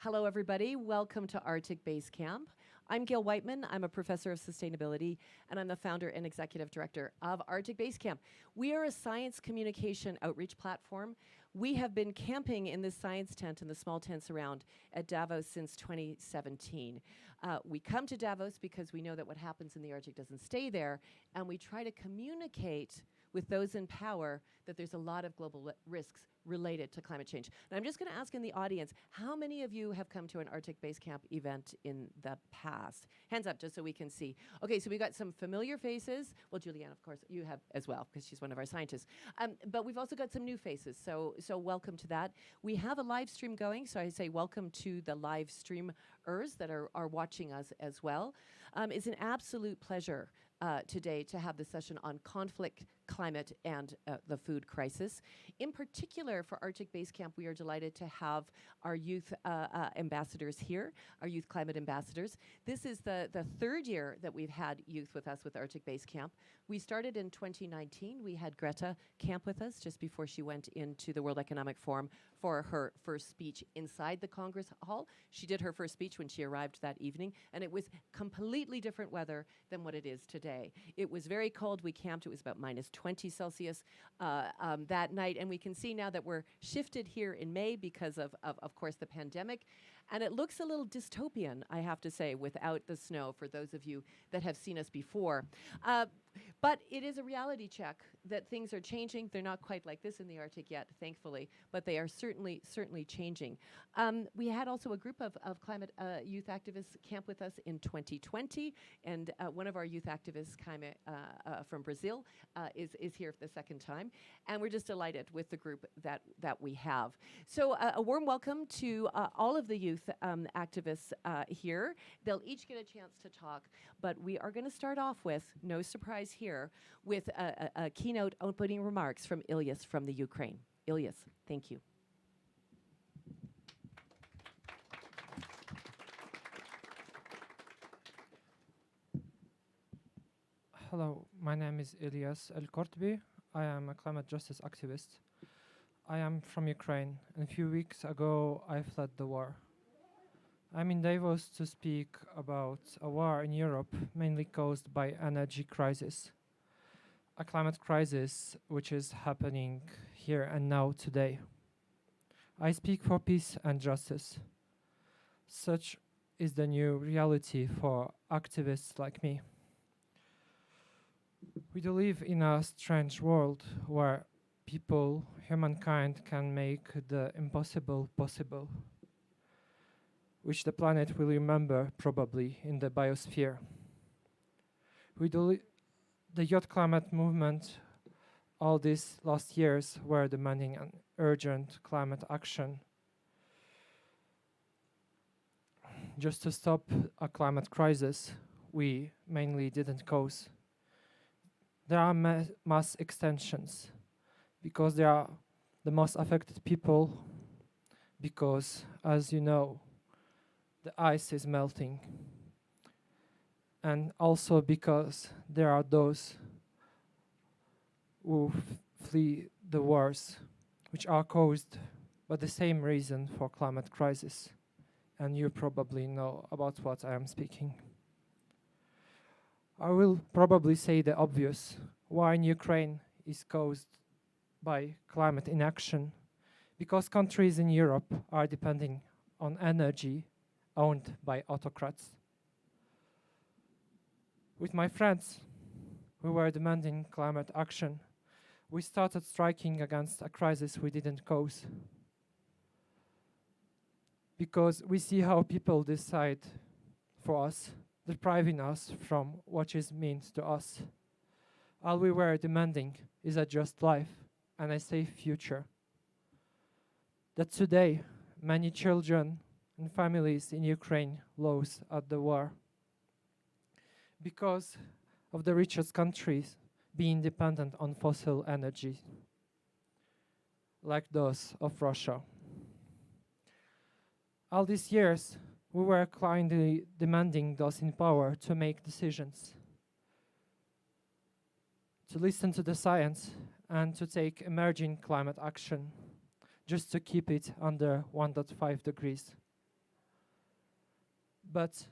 Hello, everybody. Welcome to Arctic Basecamp. I'm Gail Whiteman. I'm a professor of sustainability, and I'm the founder and executive director of Arctic Basecamp. We are a science communication outreach platform. We have been camping in this science tent and the small tents around at Davos since 2017. We come to Davos because we know that what happens in the Arctic doesn't stay there, and we try to communicate with those in power that there's a lot of global risks related to climate change. And I'm just going to ask in the audience, how many of you have come to an Arctic Basecamp event in the past? Hands up, just so we can see. Okay, so we got some familiar faces. Well, Julianne, of course, you have as well, because she's one of our scientists. But we've also got some new faces, so welcome to that. We have a live stream going, so I say welcome to the live streamers that are watching us as well. It's an absolute pleasure today to have this session on conflict, climate, and the food crisis. In particular, for Arctic Basecamp, we are delighted to have our youth ambassadors here, our youth climate ambassadors. This is the third year that we've had youth with us with Arctic Basecamp. We started in 2019. We had Greta camp with us just before she went into the World Economic Forum for her first speech inside the Congress Hall. She did her first speech when she arrived that evening, and it was completely different weather than what it is today. It was very cold. We camped. It was about minus 20 Celsius that night, and we can see now that we're shifted here in May because of course, the pandemic. And it looks a little dystopian, I have to say, without the snow, for those of you that have seen us before. But it is a reality check that things are changing. They're not quite like this in the Arctic yet, thankfully, but they are certainly changing. We had also a group of climate youth activists camp with us in 2020, and one of our youth activists from Brazil is here for the second time, and we're just delighted with the group that we have. So a warm welcome to all of the youth activists here. They'll each get a chance to talk, but we are going to start off with, no surprise here, with a keynote opening remarks from Elias from the Ukraine. Elias, thank you. Hello, my name is Elias Alcortby. I am a climate justice activist. I am from Ukraine, and a few weeks ago I fled the war. I'm in Davos to speak about a war in Europe mainly caused by energy crisis, a climate crisis which is happening here and now today. I speak for peace and justice. Such is the new reality for activists like me. We do live in a strange world where people, humankind, can make the impossible possible, which the planet will remember probably in the biosphere. The youth climate movement all these last years were demanding an urgent climate action just to stop a climate crisis we mainly didn't cause. There are mass extinctions because they are the most affected people, because, as you know, the ice is melting, and also because there are those who flee the wars, which are caused by the same reason for climate crisis, and you probably know about what I am speaking. I will probably say the obvious: war in Ukraine is caused by climate inaction, because countries in Europe are depending on energy owned by autocrats. With my friends who were demanding climate action, we started striking against a crisis we didn't cause, because we see how people decide for us, depriving us from what is meant to us. All we were demanding is a just life and a safe future. That today, many children and families in Ukraine lose at the war because of the richest countries being dependent on fossil energy, like those of Russia. All these years, we were kindly demanding those in power to make decisions, to listen to the science, and to take emerging climate action, just to keep it under 1.5 degrees. But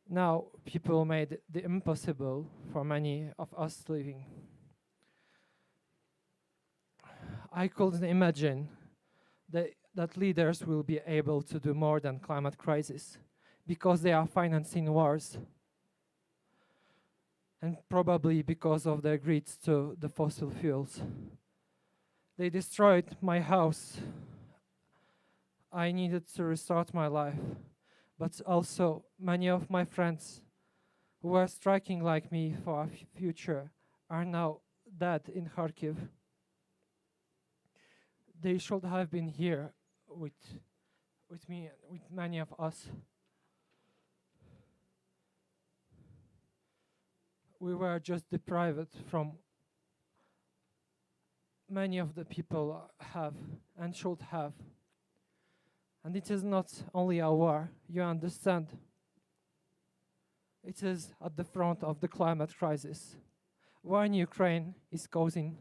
now people made the impossible for many of us living. I couldn't imagine that leaders will be able to do more than climate crisis because they are financing wars and probably because of their greed to the fossil fuels. They destroyed my house. I needed to restart my life, but also many of my friends who were striking like me for a future are now dead in Kharkiv. They should have been here with me, with many of us. We were just deprived from many of the people have and should have. And it is not only a war, you understand. It is at the front of the climate crisis. War in Ukraine is causing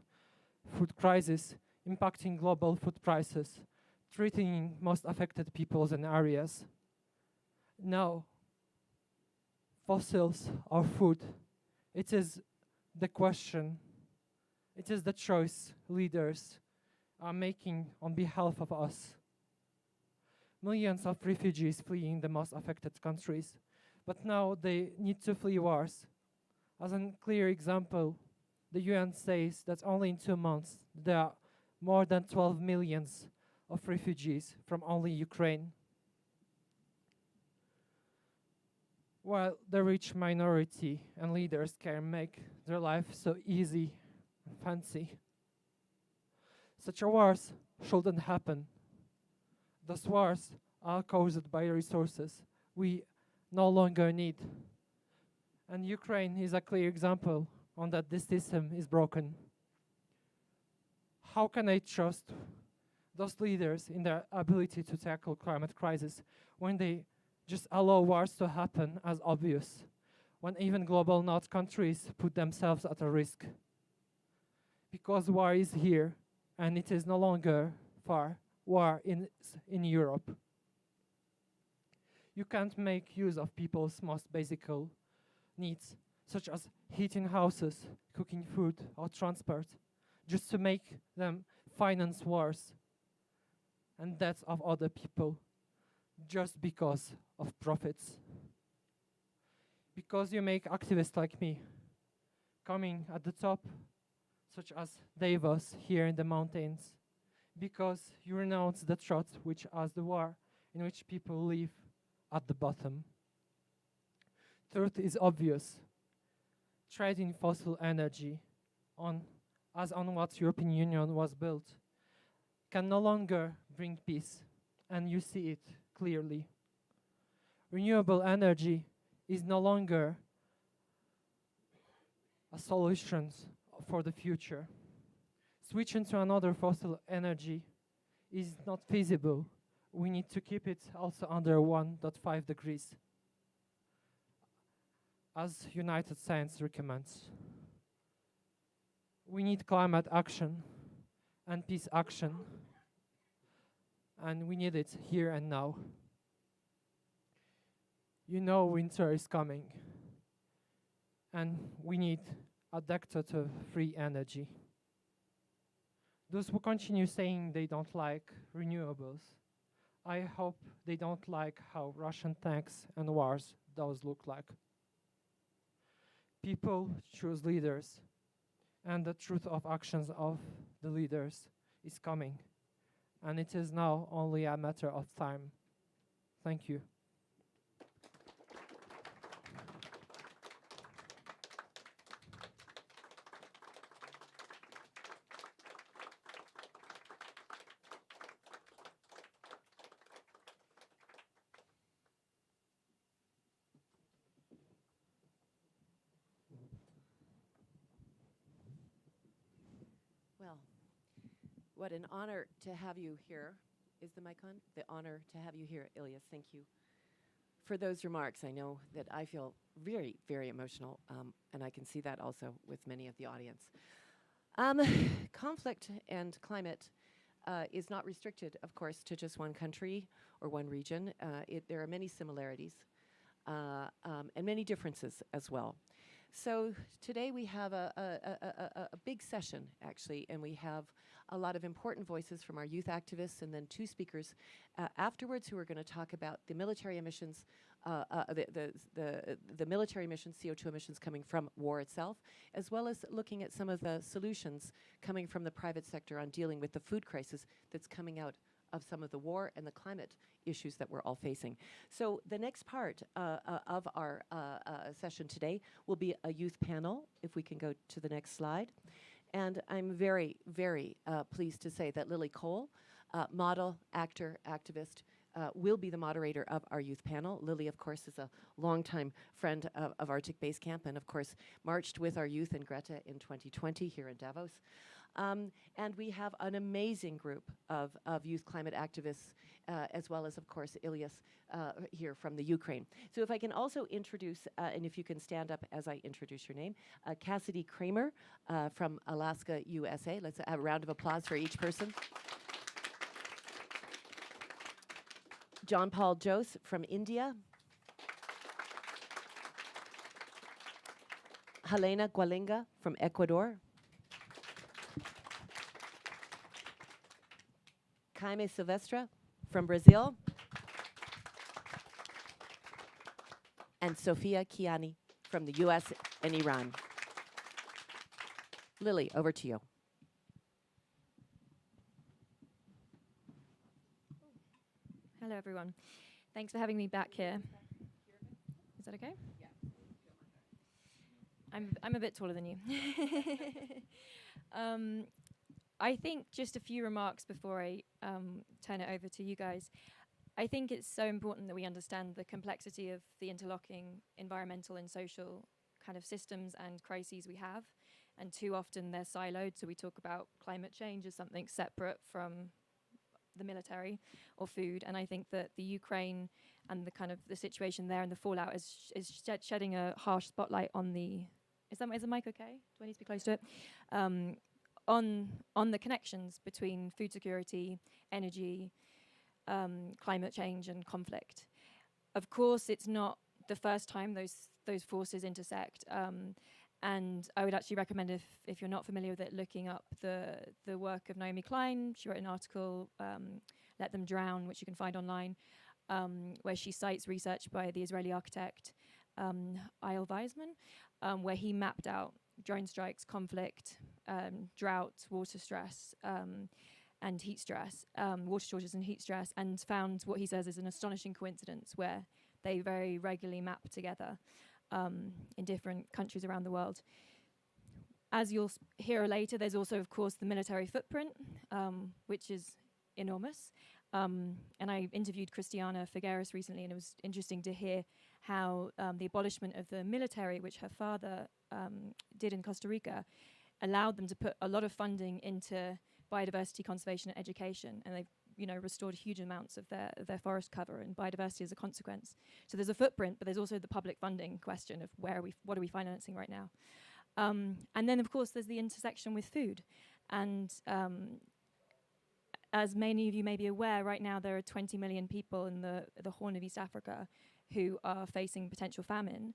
food crisis, impacting global food prices, threatening most affected peoples and areas. Now, fossils or food, it is the question, it is the choice leaders are making on behalf of us. Millions of refugees fleeing the most affected countries, but now they need to flee wars. As a clear example, the UN says that only in 2 months there are more than 12 millions of refugees from only Ukraine. While the rich minority and leaders can make their life so easy and fancy, such wars shouldn't happen. Those wars are caused by resources we no longer need. And Ukraine is a clear example on that this system is broken. How can I trust those leaders in their ability to tackle climate crisis when they just allow wars to happen as obvious, when even global north countries put themselves at a risk? Because war is here, and it is no longer far. War in Europe. You can't make use of people's most basic needs, such as heating houses, cooking food, or transport, just to make them finance wars and deaths of other people, just because of profits. Because you make activists like me, coming at the top, such as Davos here in the mountains, because you renounce the truth which is the war in which people live at the bottom. Truth is obvious. Trading fossil energy on what European Union was built can no longer bring peace, and you see it clearly. Renewable energy is no longer a solution for the future. Switching to another fossil energy is not feasible. We need to keep it also under 1.5 degrees, as United Science recommends. We need climate action and peace action, and we need it here and now. You know winter is coming, and we need a decade to free energy. Those who continue saying they don't like renewables, I hope they don't like how Russian tanks and wars those look like. People choose leaders, and the truth of actions of the leaders is coming, and it is now only a matter of time. Thank you. Well, what an honor to have you here. Is the mic on? The honor to have you here, Elias. Thank you for those remarks. I know that I feel very, very emotional, and I can see that also with many of the audience. Conflict and climate is not restricted, of course, to just one country or one region. There are many similarities and many differences as well. So today we have a big session, actually, and we have a lot of important voices from our youth activists and then two speakers afterwards who are going to talk about the military emissions, the military emissions, CO2 emissions coming from war itself, as well as looking at some of the solutions coming from the private sector on dealing with the food crisis that's coming out of some of the war and the climate issues that we're all facing. So the next part of our session today will be a youth panel, if we can go to the next slide. And I'm very, very pleased to say that Lily Cole, model, actor, activist, will be the moderator of our youth panel. Lily, of course, is a longtime friend of Arctic Basecamp and, of course, marched with our youth in Greta in 2020 here in Davos. And we have an amazing group of youth climate activists, as well as, of course, Elias here from the Ukraine. So if I can also introduce, and if you can stand up as I introduce your name, Cassidy Kramer from Alaska, USA. Let's have a round of applause for each person. John Paul Jose from India. Helena Gualinga from Ecuador. Jaime Silvestre from Brazil. And Sofia Kiani from the US and Iran. Lily, over to you. Hello, everyone. Thanks for having me back here. Is that okay? Yeah. I'm a bit taller than you. I think just a few remarks before I turn it over to you guys. I think it's so important that we understand the complexity of the interlocking environmental and social kind of systems and crises we have. And too often they're siloed, so we talk about climate change as something separate from the military or food. And I think that the Ukraine and the kind of the situation there and the fallout is shedding a harsh spotlight on the... Is the mic okay? Do I need to be close to it? On the connections between food security, energy, climate change and conflict. Of course, it's not the first time those forces intersect. And I would actually recommend, if you're not familiar with it, looking up the work of Naomi Klein. She wrote an article, Let Them Drown, which you can find online, where she cites research by the Israeli architect Eyal Weizman, where he mapped out drone strikes, conflict, drought, water stress, and heat stress, water shortages and heat stress, and found what he says is an astonishing coincidence where they very regularly map together in different countries around the world. As you'll hear later, there's also, of course, the military footprint, which is enormous. And I interviewed Christiana Figueres recently, and it was interesting to hear how the abolishment of the military, which her father did in Costa Rica, allowed them to put a lot of funding into biodiversity conservation and education, and they've restored huge amounts of their forest cover and biodiversity as a consequence. So there's a footprint, but there's also the public funding question of what are we financing right now. And then, of course, there's the intersection with food. And as many of you may be aware, right now there are 20 million people in the Horn of East Africa who are facing potential famine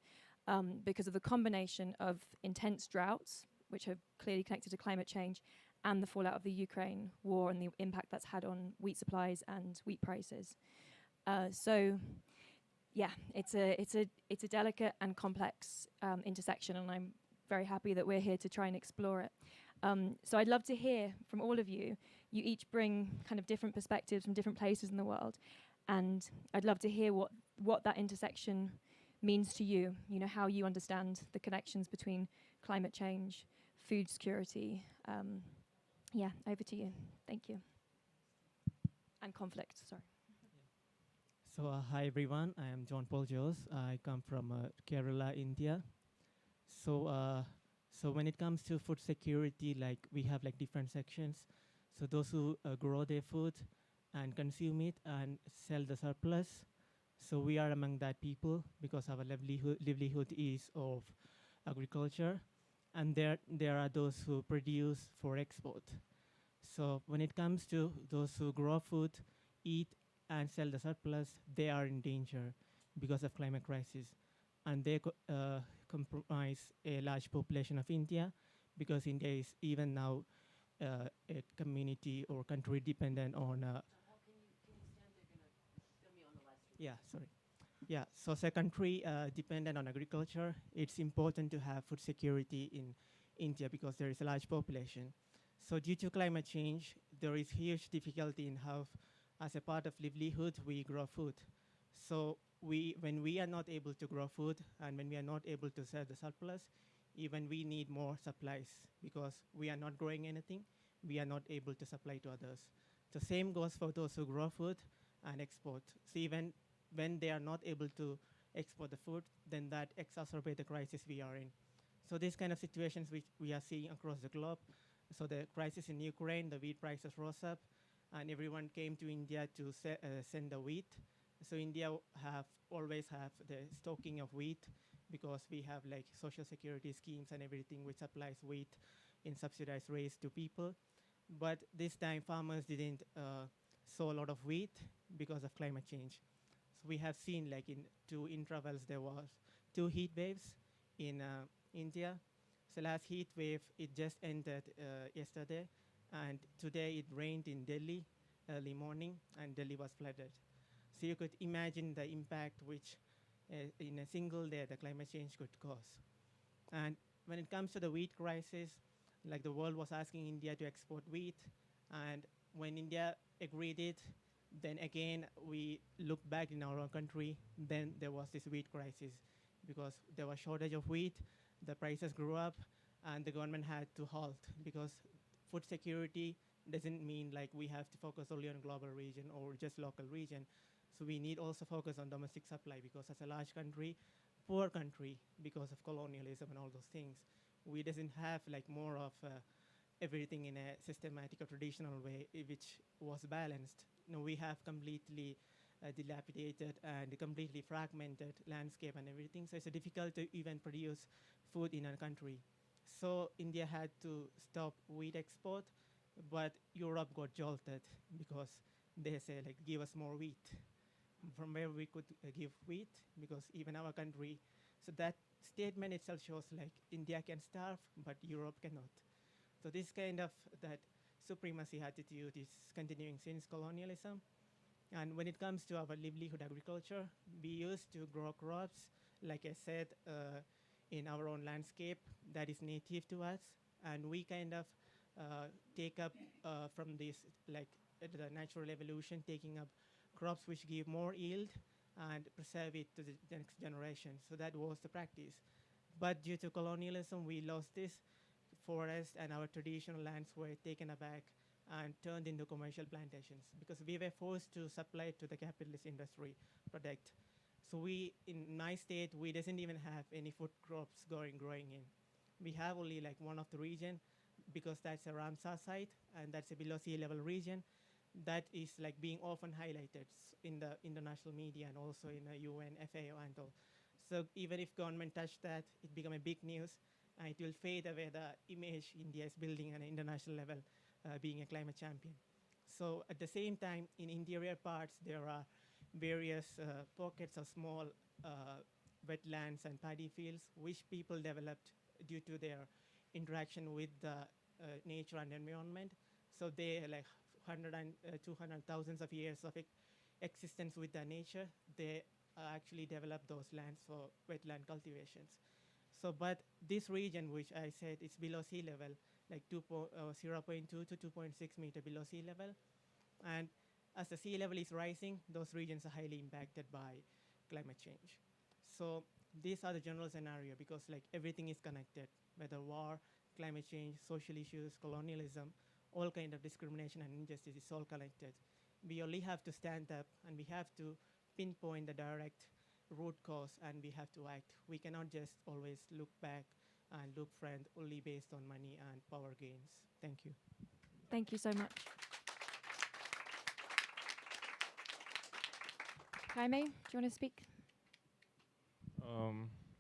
because of the combination of intense droughts, which are clearly connected to climate change, and the fallout of the Ukraine war and the impact that's had on wheat supplies and wheat prices. So, yeah, it's a delicate and complex intersection, and I'm very happy that we're here to try and explore it. So I'd love to hear from all of you. You each bring kind of different perspectives from different places in the world, and I'd love to hear what that intersection means to you. You know, how you understand the connections between climate change, food security. Yeah, over to you. Thank you. And conflict, sorry. So hi everyone, I am John Paul Jose. I come from Kerala, India. So when it comes to food security, like we have like different sections. So those who grow their food and consume it and sell the surplus. So we are among that people because our livelihood is of agriculture. And there are those who produce for export. So when it comes to those who grow food, eat, and sell the surplus, they are in danger because of climate crisis. And they comprise a large population of India, because India is even now a community or country dependent on. Yeah, sorry. Yeah, so as a country dependent on agriculture, it's important to have food security in India because there is a large population. So due to climate change, there is huge difficulty in how, as a part of livelihood, we grow food. So when we are not able to grow food and when we are not able to sell the surplus, even we need more supplies because we are not growing anything, we are not able to supply to others. The same goes for those who grow food and export. So even when they are not able to export the food, then that exacerbates the crisis we are in. So these kind of situations which we are seeing across the globe. So the crisis in Ukraine, the wheat prices rose up, and everyone came to India to send the wheat. So India always have the stocking of wheat because we have like social security schemes and everything which supplies wheat in subsidized rates to people. But this time farmers didn't sow a lot of wheat because of climate change. So we have seen like in two intervals there was two heat waves in India. So last heat wave, it just ended yesterday, and today it rained in Delhi early morning, and Delhi was flooded. So you could imagine the impact which in a single day the climate change could cause. And when it comes to the wheat crisis, like the world was asking India to export wheat, and when India agreed it, then again we looked back in our own country, then there was this wheat crisis because there was shortage of wheat, the prices grew up, and the government had to halt because food security doesn't mean like we have to focus only on global region or just local region. So we need also focus on domestic supply because as a large country, poor country, because of colonialism and all those things, we doesn't have like more of everything in a systematic or traditional way, which was balanced. No, we have completely dilapidated and completely fragmented landscape and everything. So it's difficult to even produce food in a country. So India had to stop wheat export, but Europe got jolted because they say like give us more wheat. From where we could give wheat because even our country. So that statement itself shows like India can starve, but Europe cannot. So this kind of that supremacy attitude is continuing since colonialism. And when it comes to our livelihood agriculture, we used to grow crops, like I said, in our own landscape that is native to us. And we kind of take up from this, like the natural evolution, taking up crops which give more yield and preserve it to the next generation. So that was the practice. But due to colonialism, we lost this forest and our traditional lands were taken aback and turned into commercial plantations because we were forced to supply to the capitalist industry product. So we, in my state, we doesn't even have any food crops growing in. We have only like one of the region because that's a Ramsar site and that's a below sea level region that is like being often highlighted in the international media and also in the UN, FAO and all. So even if government touched that, it become a big news and it will fade away the image India is building on an international level, being a climate champion. So at the same time, in interior parts, there are various pockets of small wetlands and paddy fields, which people developed due to their interaction with the nature and environment. So they like 100 and 200 thousands of years of existence with the nature, they actually developed those lands for wetland cultivations. So, but this region, which I said is below sea level, like 0.2 to 2.6 meter below sea level, and as the sea level is rising, those regions are highly impacted by climate change. So these are the general scenario because like everything is connected, whether war, climate change, social issues, colonialism, all kind of discrimination and injustice is all connected. We only have to stand up and we have to pinpoint the direct root cause and we have to act. We cannot just always look back and look friend only based on money and power gains. Thank you. Thank you so much. Jaime, do you want to speak?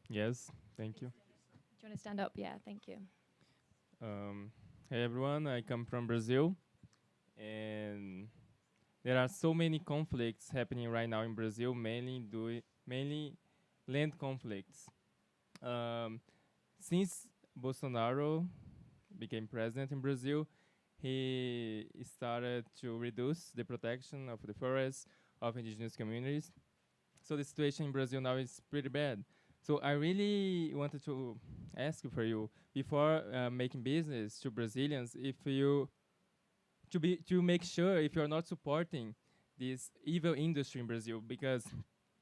Yes, thank you. Do you want to stand up? Yeah, thank you. Hey everyone, I come from Brazil. and there are so many conflicts happening right now in Brazil, mainly land conflicts. Um, since Bolsonaro became president in Brazil, he started to reduce the protection of the forests of indigenous communities. So the situation in Brazil now is pretty bad. So I really wanted to ask for you before making business to Brazilians, if you to make sure if you're not supporting this evil industry in Brazil, because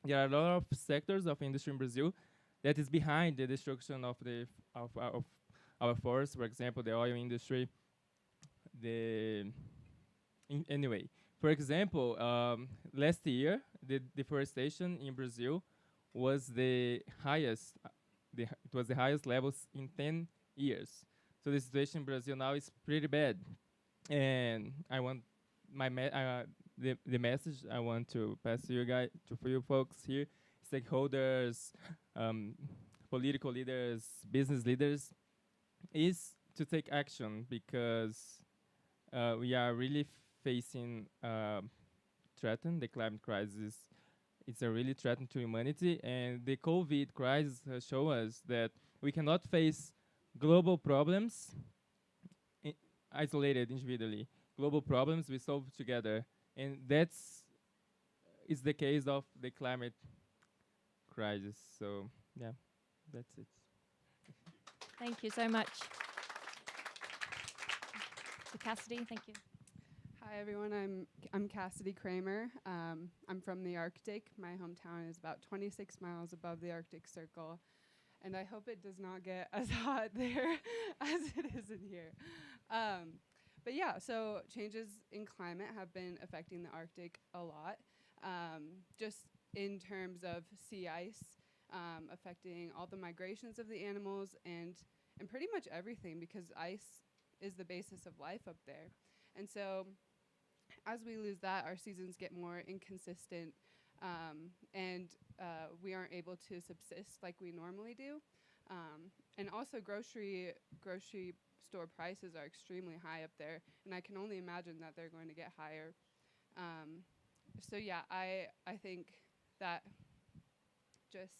there are a lot of sectors of industry in Brazil that is behind the destruction of of our forests. For example, the oil industry. Anyway, for example, last year the deforestation in Brazil was the highest. It was the highest levels in 10 years. So the situation in Brazil now is pretty bad, and I want the message I want to pass to you guys, to for you folks here, stakeholders, um, political leaders, business leaders, is to take action, because we are really facing the climate crisis. It's a really threat to humanity, and the COVID crisis has shown us that we cannot face global problems isolated individually. Global problems we solve together, and that's is the case of the climate crisis. So yeah, that's it. Thank you so much. To Cassidy, thank you. Hi everyone, I'm Cassidy Kramer. I'm from the Arctic. My hometown is about 26 miles above the Arctic Circle, and I hope it does not get as hot there as it is in here. But yeah, so changes in climate have been affecting the Arctic a lot, just in terms of sea ice, affecting all the migrations of the animals and pretty much everything, because ice is the basis of life up there. And so as we lose that, our seasons get more inconsistent, and we aren't able to subsist like we normally do. And also grocery store prices are extremely high up there, and I can only imagine that they're going to get higher. So yeah, I think that just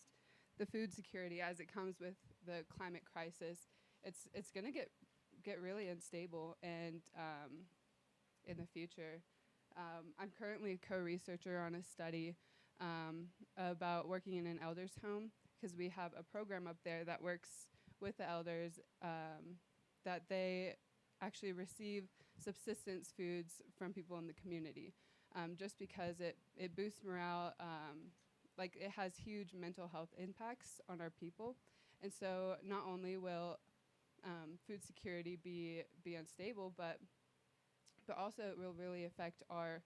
the food security as it comes with the climate crisis, it's going to get really unstable, and in the future. I'm currently a co-researcher on a study about working in an elders home, because we have a program up there that works with the elders, that they actually receive subsistence foods from people in the community, just because it boosts morale. Like, it has huge mental health impacts on our people. And so not only will food security be unstable, but also it will really affect our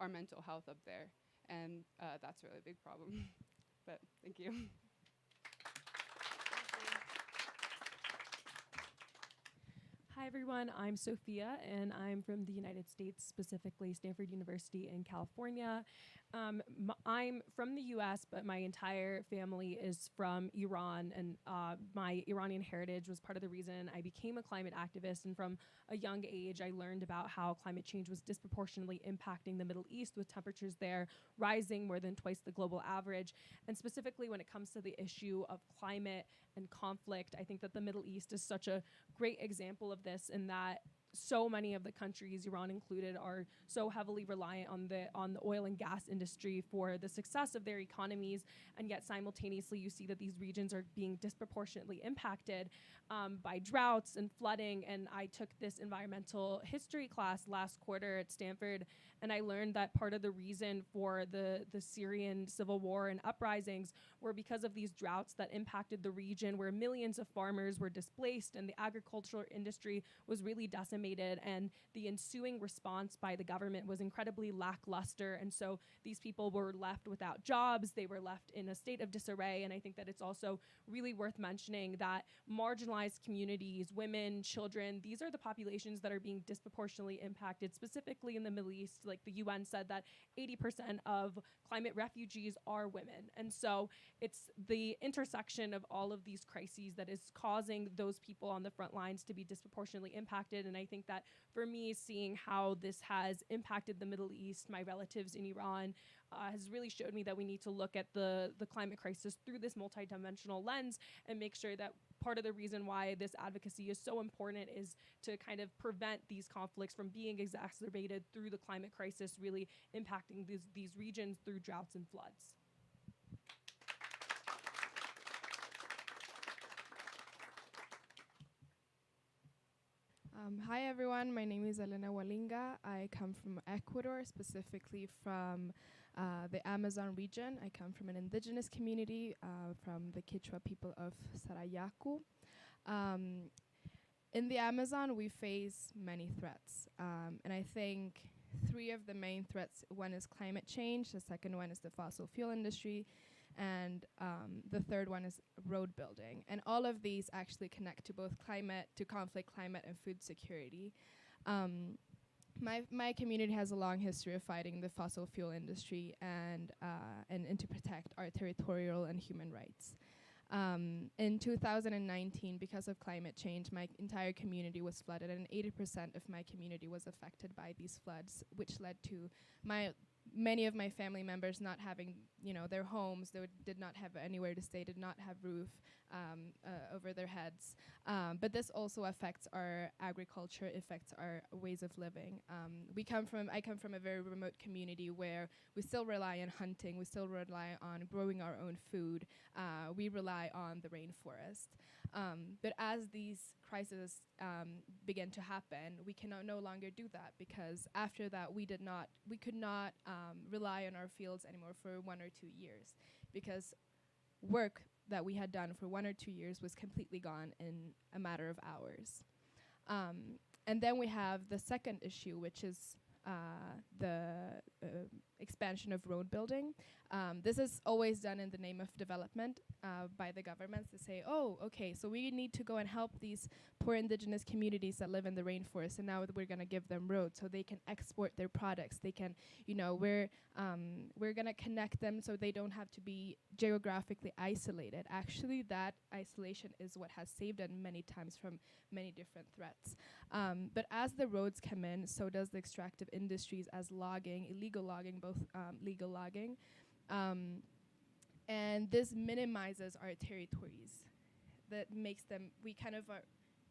mental health up there. And that's a really big problem. But thank you. Hi everyone, I'm Sophia, and I'm from the United States, specifically Stanford University in California. I'm from the US, but my entire family is from Iran, and my Iranian heritage was part of the reason I became a climate activist. And from a young age, I learned about how climate change was disproportionately impacting the Middle East, with temperatures there rising more than twice the global average. And specifically when it comes to the issue of climate and conflict, I think that the Middle East is such a great example of this, in that so many of the countries, Iran included, are so heavily reliant on the oil and gas industry for the success of their economies, and yet simultaneously you see that these regions are being disproportionately impacted by droughts and flooding. And I took this environmental history class last quarter at Stanford, and I learned that part of the reason for the Syrian civil war and uprisings were because of these droughts that impacted the region, where millions of farmers were displaced and the agricultural industry was really decimated, and the ensuing response by the government was incredibly lackluster. And so these people were left without jobs, they were left in a state of disarray. And I think that it's also really worth mentioning that marginalized communities, women, children, these are the populations that are being disproportionately impacted, specifically in the Middle East. Like, the UN said that 80% of climate refugees are women. And so it's the intersection of all of these crises that is causing those people on the front lines to be disproportionately impacted. And I think think that for me, seeing how this has impacted the Middle East, my relatives in Iran, has really showed me that we need to look at the climate crisis through this multidimensional lens and make sure that part of the reason why this advocacy is so important is to kind of prevent these conflicts from being exacerbated through the climate crisis, really impacting these regions through droughts and floods. Hi everyone, my name is Elena Walinga. I come from Ecuador, specifically from the Amazon region. I come from an indigenous community from the Quechua people of Sarayaku. In the Amazon, we face many threats, and I think three of the main threats: one is climate change, the second one is the fossil fuel industry, and the third one is road building. And all of these actually connect to both conflict, climate, and food security. My community has a long history of fighting the fossil fuel industry and to protect our territorial and human rights. In 2019, because of climate change, my entire community was flooded, and 80% of my community was affected by these floods, which led to many of my family members not having, their homes. They did not have anywhere to stay, did not have roof over their heads. But this also affects our agriculture, affects our ways of living. I come from a very remote community where we still rely on hunting, we still rely on growing our own food, we rely on the rainforest. But as these crises began to happen, we cannot no longer do that, because after that we could not rely on our fields anymore for 1 or 2 years, because work that we had done for 1 or 2 years was completely gone in a matter of hours. And then we have the second issue, which is the expansion of road building. This is always done in the name of development by the governments. They say, oh, okay, so we need to go and help these poor indigenous communities that live in the rainforest, and now we're going to give them roads so they can export their products. They can, we're going to connect them so they don't have to be geographically isolated. Actually, that isolation is what has saved them many times from many different threats. But as the roads come in, so does the extractive industries, as logging, illegal logging, both legal logging. And this minimizes our territories. That makes them,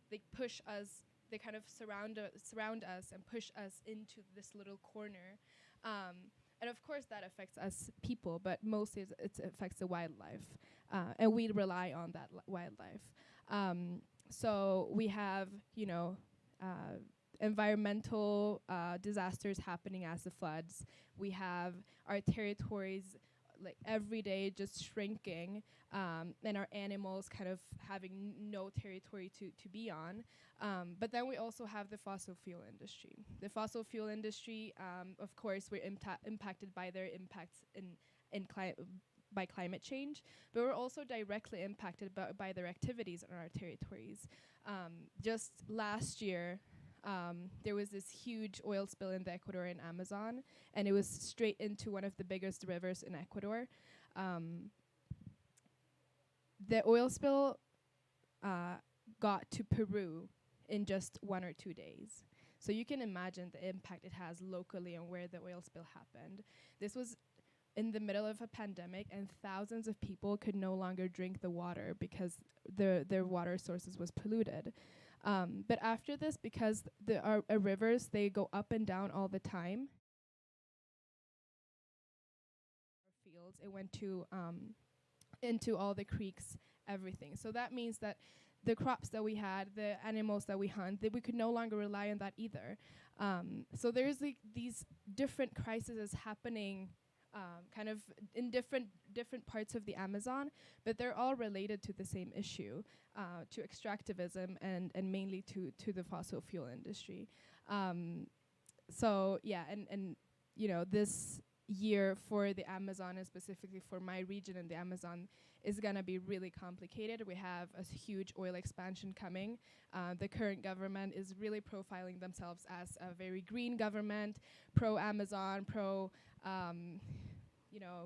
they push us, they kind of surround us and push us into this little corner. And of course that affects us people, but mostly it affects the wildlife. And we rely on that wildlife. So we have, environmental disasters happening as the floods. We have our territories like every day just shrinking, and our animals kind of having no territory to be on. But then we also have the fossil fuel industry. The fossil fuel industry, of course, we're impacted by their impacts by climate change, but we're also directly impacted by their activities on our territories. Just last year, there was this huge oil spill in the Ecuadorian Amazon, and it was straight into one of the biggest rivers in Ecuador. The oil spill got to Peru in just 1 or 2 days. So you can imagine the impact it has locally on where the oil spill happened. This was in the middle of a pandemic, and thousands of people could no longer drink the water because their water sources was polluted. But after this, because our rivers, they go up and down all the time, our fields, it went to into all the creeks, everything. So that means that the crops that we had, the animals that we hunt, that we could no longer rely on that either. So there's these different crises happening kind of in different parts of the Amazon, but they're all related to the same issue, to extractivism and mainly to the fossil fuel industry. So yeah, and this year for the Amazon, and specifically for my region in the Amazon, is gonna be really complicated. We have a huge oil expansion coming. The current government is really profiling themselves as a very green government, pro-Amazon,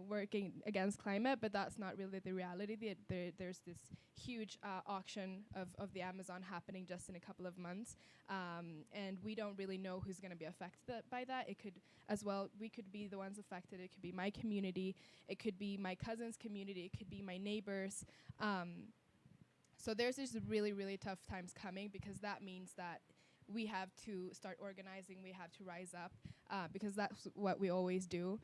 working against climate, but that's not really the reality. There's this huge auction of the Amazon happening just in a couple of months, and we don't really know who's going to be affected by that. It could as well, we could be the ones affected. It could be my community, it could be my cousin's community, it could be my neighbors. So there's just really, really tough times coming, because that means that we have to start organizing, we have to rise up, because that's what we always do.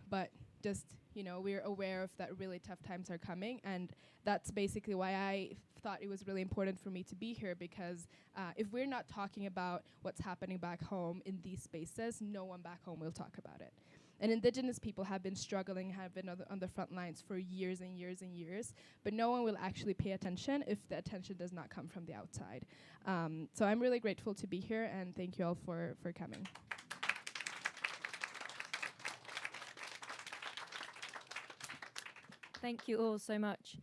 But just, we're aware of that really tough times are coming, and that's basically why I thought it was really important for me to be here, because if we're not talking about what's happening back home in these spaces, no one back home will talk about it. And Indigenous people have been struggling, have been on the front lines for years and years and years, but no one will actually pay attention if the attention does not come from the outside. So I'm really grateful to be here, and thank you all for coming. Thank you all so much.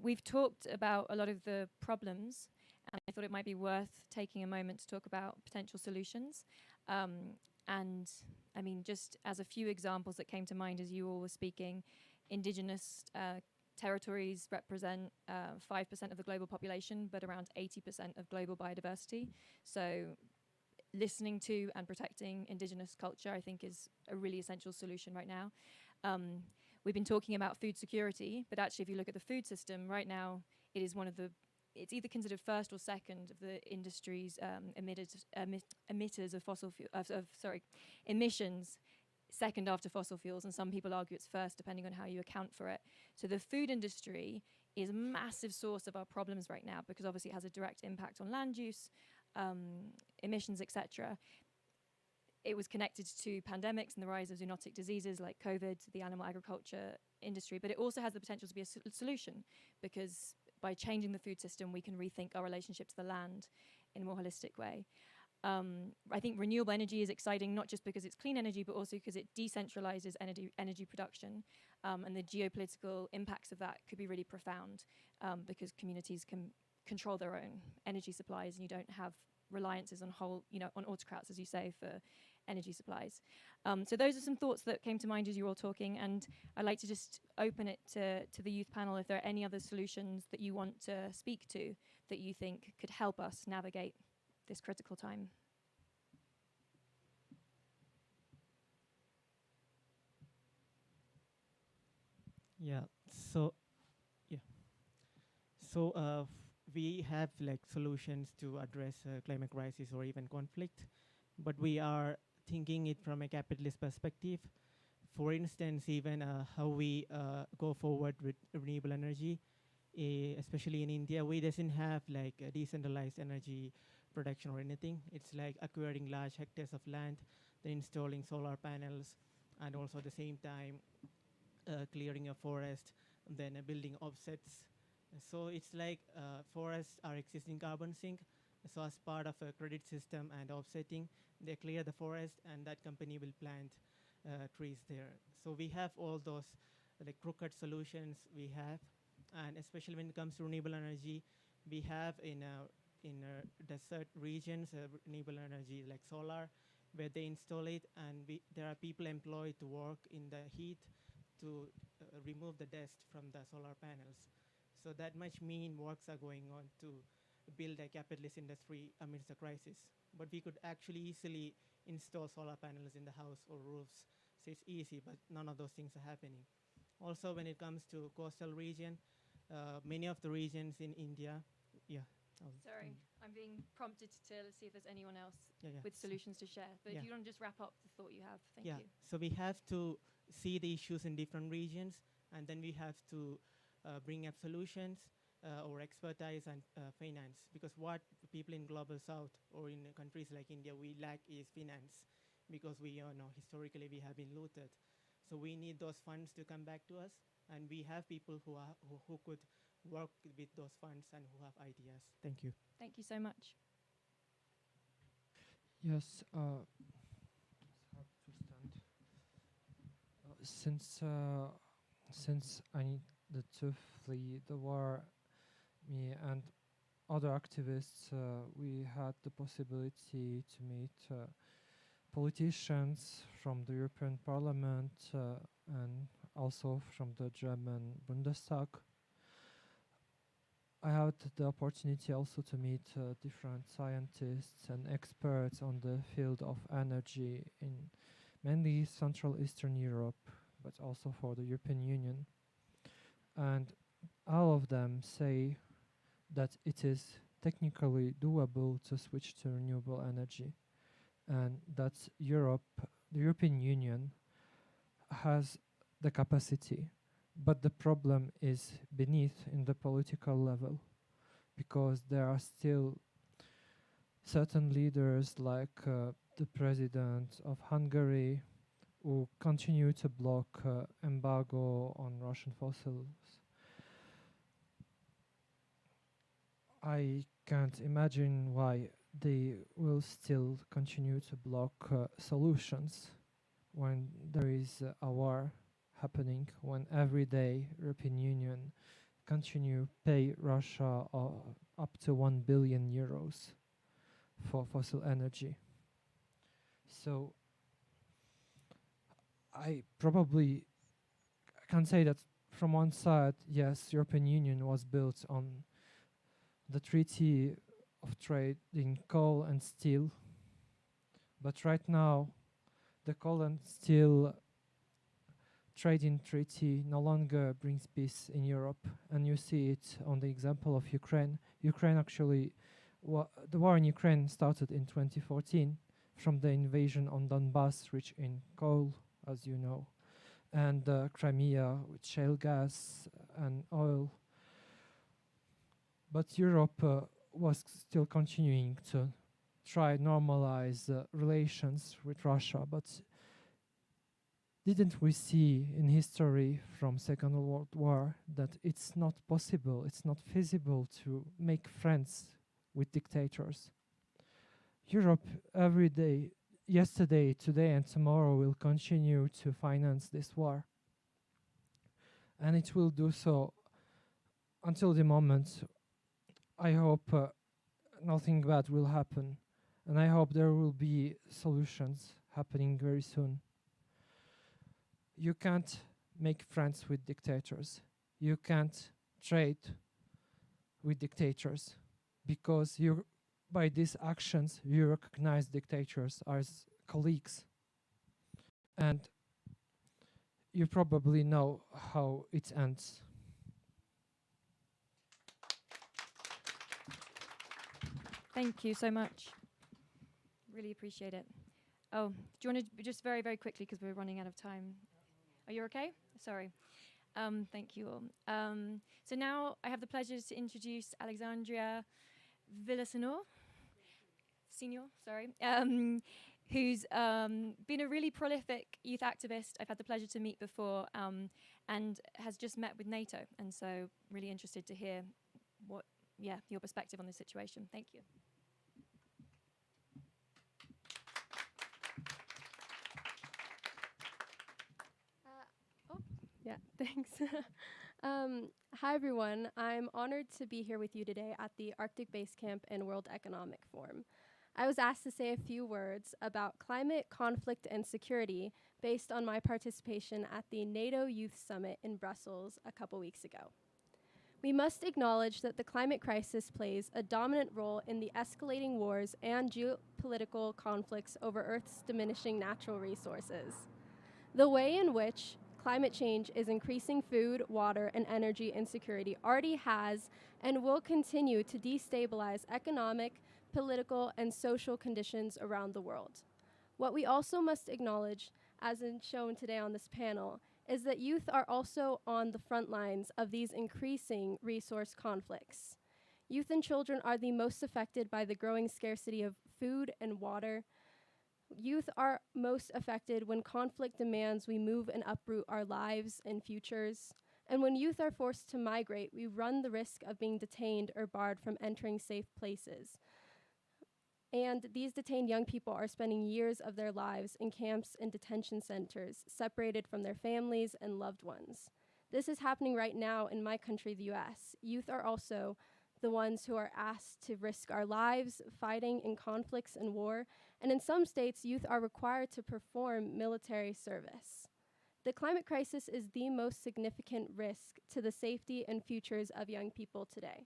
We've talked about a lot of the problems, and I thought it might be worth taking a moment to talk about potential solutions. And I mean, just as a few examples that came to mind as you all were speaking, Indigenous territories represent 5% of the global population, but around 80% of global biodiversity. So listening to and protecting Indigenous culture, I think, is a really essential solution right now. We've been talking about food security, but actually if you look at the food system right now, it is it's either considered first or second of the industry's emitters of fossil fuel, emissions, second after fossil fuels, and some people argue it's first depending on how you account for it. So the food industry is a massive source of our problems right now, because obviously it has a direct impact on land use, emissions, etc. It was connected to pandemics and the rise of zoonotic diseases like COVID, the animal agriculture industry, but it also has the potential to be a solution, because by changing the food system, we can rethink our relationship to the land in a more holistic way. I think renewable energy is exciting, not just because it's clean energy, but also because it decentralizes energy production. And the geopolitical impacts of that could be really profound, because communities can control their own energy supplies, and you don't have reliances on on autocrats, as you say, for energy supplies. So those are some thoughts that came to mind as you were all talking, and I'd like to just open it to the youth panel if there are any other solutions that you want to speak to that you think could help us navigate this critical time. Yeah. So we have like solutions to address climate crisis or even conflict, but we are thinking it from a capitalist perspective. For instance, even how we go forward with renewable energy, especially in India, we doesn't have like a decentralized energy production or anything. It's like acquiring large hectares of land, then installing solar panels, and also at the same time clearing a forest, and then building offsets. So it's like forests are existing carbon sink. So as part of a credit system and offsetting, they clear the forest, and that company will plant trees there. So we have all those like crooked solutions we have, and especially when it comes to renewable energy, we have in desert regions renewable energy like solar, where they install it, and there are people employed to work in the heat to remove the dust from the solar panels. So that much mean works are going on to build a capitalist industry amidst the crisis. But we could actually easily install solar panels in the house or roofs. So it's easy, but none of those things are happening. Also, when it comes to coastal region, many of the regions in India, Sorry, I'm being prompted to see if there's anyone else with So solutions to share. But if you want to just wrap up the thought you have, thank you. So we have to see the issues in different regions, and then we have to bring up solutions or expertise and finance, because what people in global south or in countries like India we lack is finance, because we know historically we have been looted. So we need those funds to come back to us, and we have people who could work with those funds and who have ideas. Thank you. Thank you so much. Yes, since I needed to flee the war, me and other activists, we had the possibility to meet politicians from the European Parliament and also from the German Bundestag. I had the opportunity also to meet different scientists and experts on the field of energy in mainly Central Eastern Europe, but also for the European Union. And all of them say that it is technically doable to switch to renewable energy, and that Europe, the European Union, has the capacity. But the problem is beneath in the political level, because there are still certain leaders like the president of Hungary who continue to block embargo on Russian fossils. I can't imagine why they will still continue to block solutions when there is a war happening, when every day European Union continue pay Russia up to 1 billion euros for fossil energy. So I probably can say that from one side, yes, European Union was built on the Treaty of Trade in coal and steel, but right now the coal and steel trading treaty no longer brings peace in Europe, and you see it on the example of Ukraine. Ukraine actually, the war in Ukraine started in 2014 from the invasion on Donbass, rich in coal, as you know, and Crimea with shale gas and oil. But Europe was still continuing to try normalize relations with Russia, but didn't we see in history from Second World War that it's not possible, it's not feasible to make friends with dictators? Europe every day, yesterday, today and tomorrow will continue to finance this war. And it will do so until the moment, I hope nothing bad will happen. And I hope there will be solutions happening very soon. You can't make friends with dictators. You can't trade with dictators, because by these actions you recognize dictators as colleagues. And you probably know how it ends. Thank you so much. Really appreciate it. Oh, do you want to just very, very quickly, because we're running out of time. Are you okay? Sorry. Thank you all. So now I have the pleasure to introduce Alexandria Senor, who's been a really prolific youth activist I've had the pleasure to meet before, and has just met with NATO. And so really interested to hear your perspective on this situation. Thank you. Yeah, thanks. Hi, everyone. I'm honored to be here with you today at the Arctic Basecamp and World Economic Forum. I was asked to say a few words about climate, conflict, and security based on my participation at the NATO Youth Summit in Brussels a couple weeks ago. We must acknowledge that the climate crisis plays a dominant role in the escalating wars and geopolitical conflicts over Earth's diminishing natural resources. The way in which climate change is increasing food, water, and energy insecurity already has and will continue to destabilize economic, political, and social conditions around the world. What we also must acknowledge, as is shown today on this panel, is that youth are also on the front lines of these increasing resource conflicts. Youth and children are the most affected by the growing scarcity of food and water. Youth are most affected when conflict demands we move and uproot our lives and futures. And when youth are forced to migrate, we run the risk of being detained or barred from entering safe places. And these detained young people are spending years of their lives in camps and detention centers, separated from their families and loved ones. This is happening right now in my country, the US. Youth are also the ones who are asked to risk our lives fighting in conflicts and war, and in some states, youth are required to perform military service. The climate crisis is the most significant risk to the safety and futures of young people today.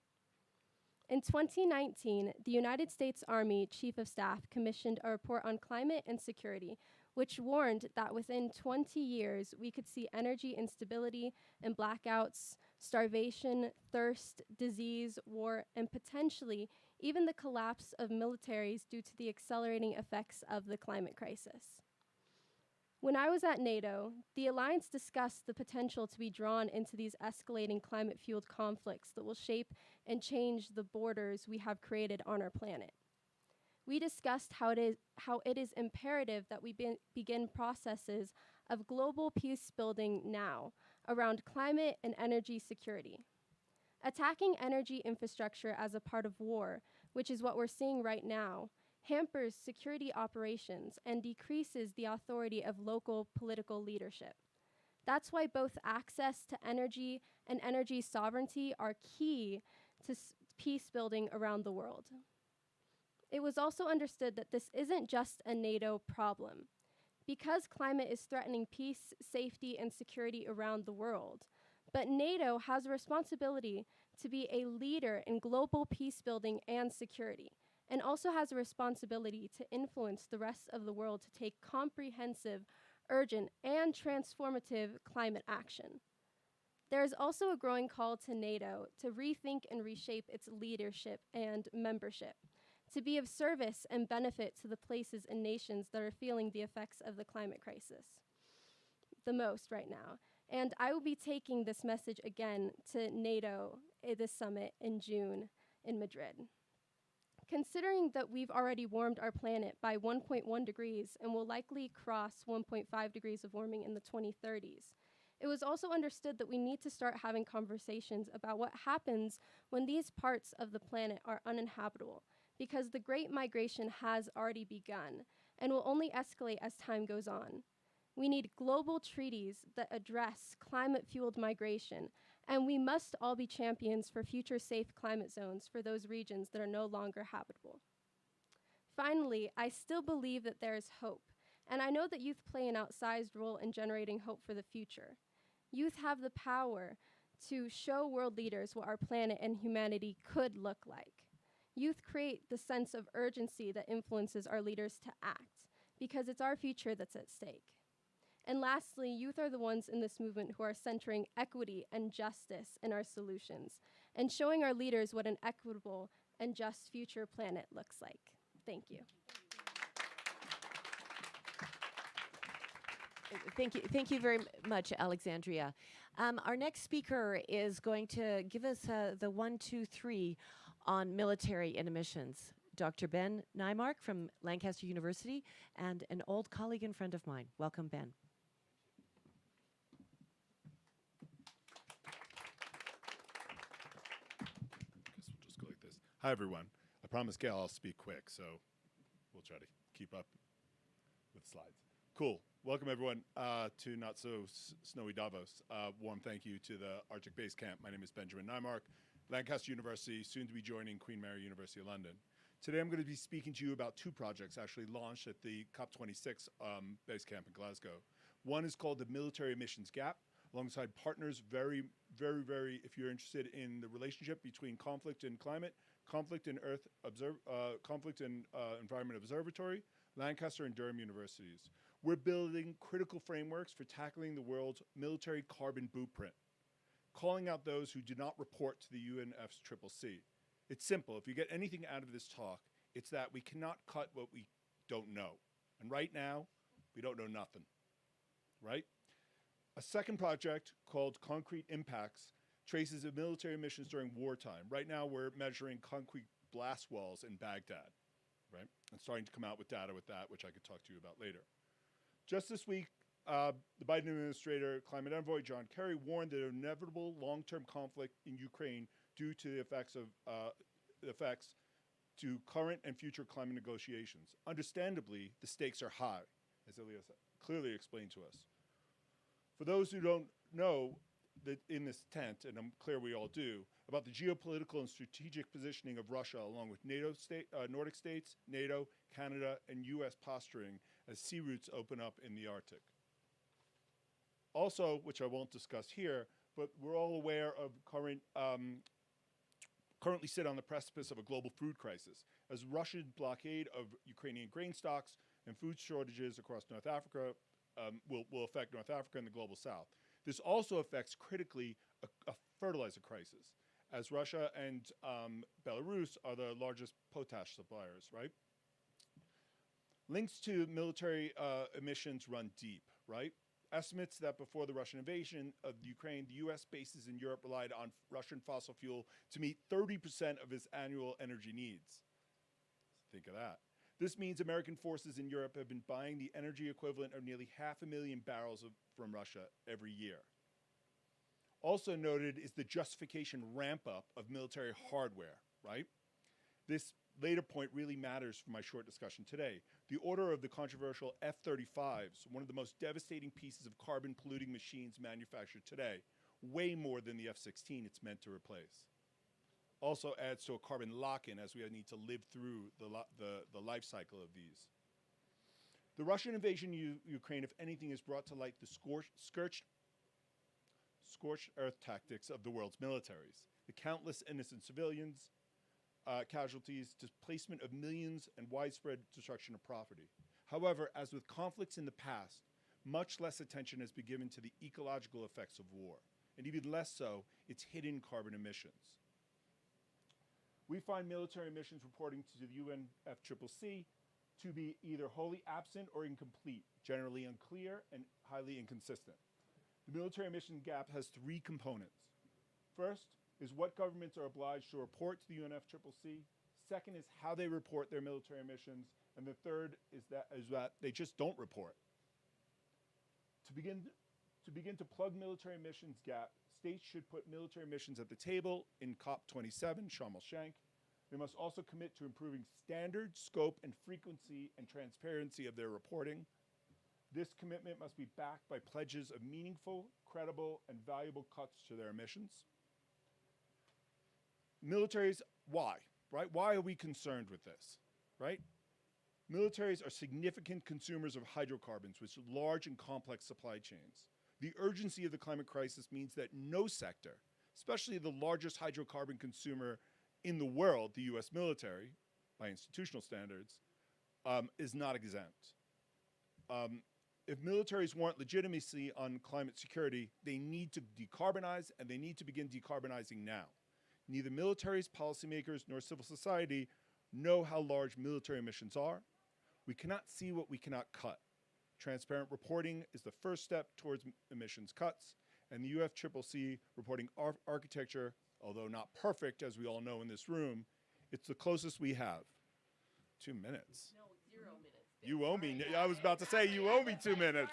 In 2019, the United States Army Chief of Staff commissioned a report on climate and security, which warned that within 20 years, we could see energy instability and blackouts, starvation, thirst, disease, war, and potentially even the collapse of militaries due to the accelerating effects of the climate crisis. When I was at NATO, the alliance discussed the potential to be drawn into these escalating climate-fueled conflicts that will shape and change the borders we have created on our planet. We discussed how it is imperative that we begin processes of global peace building now around climate and energy security. Attacking energy infrastructure as a part of war, which is what we're seeing right now, hampers security operations and decreases the authority of local political leadership. That's why both access to energy and energy sovereignty are key to peace building around the world. It was also understood that this isn't just a NATO problem. Because climate is threatening peace, safety, and security around the world, but NATO has a responsibility to be a leader in global peace building and security, and also has a responsibility to influence the rest of the world to take comprehensive, urgent, and transformative climate action. There is also a growing call to NATO to rethink and reshape its leadership and membership, to be of service and benefit to the places and nations that are feeling the effects of the climate crisis the most right now. And I will be taking this message again to NATO at this summit in June in Madrid. Considering that we've already warmed our planet by 1.1 degrees and will likely cross 1.5 degrees of warming in the 2030s, it was also understood that we need to start having conversations about what happens when these parts of the planet are uninhabitable, because the Great Migration has already begun and will only escalate as time goes on. We need global treaties that address climate-fueled migration, and we must all be champions for future safe climate zones for those regions that are no longer habitable. Finally, I still believe that there is hope, and I know that youth play an outsized role in generating hope for the future. Youth have the power to show world leaders what our planet and humanity could look like. Youth create the sense of urgency that influences our leaders to act, because it's our future that's at stake. And lastly, youth are the ones in this movement who are centering equity and justice in our solutions and showing our leaders what an equitable and just future planet looks like. Thank you. Thank you very much, Alexandria. Our next speaker is going to give us the 1, 2, 3 on military and emissions. Dr. Ben Nymark from Lancaster University and an old colleague and friend of mine. Welcome, Ben. Guess we'll just go like this. Hi, everyone. I promise Gail I'll speak quick, so we'll try to keep up with slides. Cool. Welcome, everyone, to not so snowy Davos. Warm thank you to the Arctic Basecamp. My name is Benjamin Nymark, Lancaster University, soon to be joining Queen Mary University of London. Today I'm going to be speaking to you about two projects actually launched at the COP26 Basecamp in Glasgow. One is called the Military Emissions Gap, alongside partners very, if you're interested in the relationship between conflict and climate, conflict and Environment Observatory, Lancaster and Durham universities. We're building critical frameworks for tackling the world's military carbon blueprint, calling out those who do not report to the UNFCCC. It's simple. If you get anything out of this talk, it's that we cannot cut what we don't know. And right now, we don't know nothing, right? A second project called Concrete Impacts traces of military emissions during wartime. Right now, we're measuring concrete blast walls in Baghdad, right? And starting to come out with data with that, which I could talk to you about later. Just this week, the Biden administrator, climate envoy John Kerry, warned that an inevitable long-term conflict in Ukraine due to the effects to current and future climate negotiations. Understandably, the stakes are high, as Elias clearly explained to us. For those who don't know that in this tent, and I'm clear we all do, about the geopolitical and strategic positioning of Russia along with Nordic states, NATO, Canada, and US posturing as sea routes open up in the Arctic. Also, which I won't discuss here, but we're all aware of currently sit on the precipice of a global food crisis as Russian blockade of Ukrainian grain stocks and food shortages across North Africa will affect North Africa and the global south. This also affects critically a fertilizer crisis, as Russia and Belarus are the largest potash suppliers, right? Links to military emissions run deep, right? Estimates that before the Russian invasion of Ukraine, the US bases in Europe relied on Russian fossil fuel to meet 30% of its annual energy needs. Think of that. This means American forces in Europe have been buying the energy equivalent of nearly 500,000 barrels from Russia every year. Also noted is the justification ramp up of military hardware, right? This later point really matters for my short discussion today. The order of the controversial F-35s, one of the most devastating pieces of carbon polluting machines manufactured today, way more than the F-16 it's meant to replace. Also adds to a carbon lock-in as we need to live through the life cycle of these. The Russian invasion of Ukraine, if anything, has brought to light the scorched earth tactics of the world's militaries. The countless innocent civilians, casualties, displacement of millions, and widespread destruction of property. However, as with conflicts in the past, much less attention has been given to the ecological effects of war, and even less so, its hidden carbon emissions. We find military emissions reporting to the UNFCCC to be either wholly absent or incomplete, generally unclear and highly inconsistent. The military emission gap has three components. First is what governments are obliged to report to the UNFCCC. Second is how they report their military emissions. And the third is that they just don't report. To begin to plug military emissions gap, states should put military emissions at the table in COP27, Sharm el-Sheikh. They must also commit to improving standard, scope, and frequency and transparency of their reporting. This commitment must be backed by pledges of meaningful, credible, and valuable cuts to their emissions. Militaries, why, right? Why are we concerned with this, right? Militaries are significant consumers of hydrocarbons with large and complex supply chains. The urgency of the climate crisis means that no sector, especially the largest hydrocarbon consumer in the world, the US military, by institutional standards, is not exempt. If militaries want legitimacy on climate security, they need to decarbonize, and they need to begin decarbonizing now. Neither militaries, policymakers, nor civil society know how large military emissions are. We cannot see what we cannot cut. Transparent reporting is the first step towards emissions cuts, and the UNFCCC reporting architecture, although not perfect, as we all know in this room, it's the closest we have. 2 minutes. No, 0 minutes. You owe me. I was about to say you owe me 2 minutes.